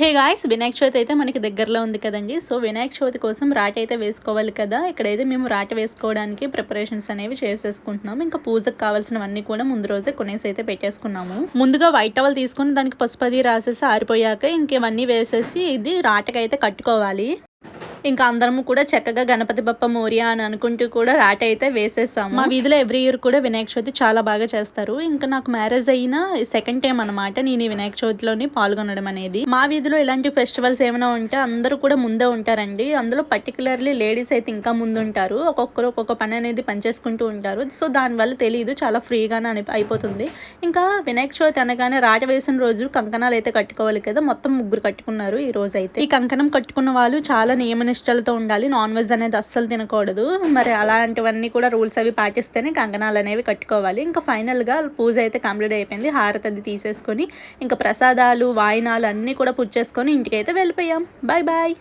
Hey guys, Vinayaka Chavithi అయితే మనకి దగ్గరలో ఉంది కదండి. సో వినాయక చవితి కోసం రాట అయితే వేసుకోవాలి కదా. ఇక్కడైతే మేము రాట వేసుకోవడానికి ప్రిపరేషన్స్ అనేవి చేసేసుకుంటున్నాము. ఇంకా పూజకు కావాల్సినవన్నీ కూడా ముందు రోజే కొనేసి అయితే పెట్టేసుకున్నాము. ముందుగా వైట్ టవల్ తీసుకుని దానికి పసుపది రాసేసి ఆరిపోయాక ఇంకేవన్నీ వేసేసి ఇది రాటకైతే కట్టుకోవాలి. ఇంకా అందరము కూడా చక్కగా గణపతి బప్ప మోరియా అని అనుకుంటూ కూడా రాట అయితే వేసేసాము. మా వీధిలో ఎవ్రీ ఇయర్ కూడా వినాయక చవితి చాలా బాగా చేస్తారు. ఇంకా నాకు మ్యారేజ్ అయిన సెకండ్ టైం అనమాట నేను ఈ వినాయక చవితిలోని పాల్గొనడం అనేది. మా వీధిలో ఇలాంటి ఫెస్టివల్స్ ఏమైనా ఉంటే అందరూ కూడా ముందే ఉంటారండి. అందులో పర్టికులర్లీ లేడీస్ అయితే ఇంకా ముందు ఉంటారు. ఒక్కొక్కరు ఒక్కొక్క పని అనేది పనిచేసుకుంటూ ఉంటారు. సో దానివల్ల తెలియదు, చాలా ఫ్రీగానే అయిపోతుంది. ఇంకా వినాయక చవితి అనగానే రాట వేసిన రోజు కంకణాలు అయితే కట్టుకోవాలి కదా. మొత్తం ముగ్గురు కట్టుకున్నారు ఈ రోజు అయితే. ఈ కంకణం కట్టుకున్న వాళ్ళు చాలా నిష్టలతో ఉండాలి. నాన్ వెజ్ అనేది అస్సలు తినకూడదు. మరి అలాంటివన్నీ కూడా రూల్స్ అవి పాటిస్తేనే కంకణాలు అనేవి కట్టుకోవాలి. ఇంకా ఫైనల్గా పూజ అయితే కంప్లీట్ అయిపోయింది. హారతి అది తీసేసుకొని ఇంకా ప్రసాదాలు వాయినాలు అన్నీ కూడా పూజ చేసుకొని ఇంటికి అయితే వెళ్ళిపోయాం. Bye bye.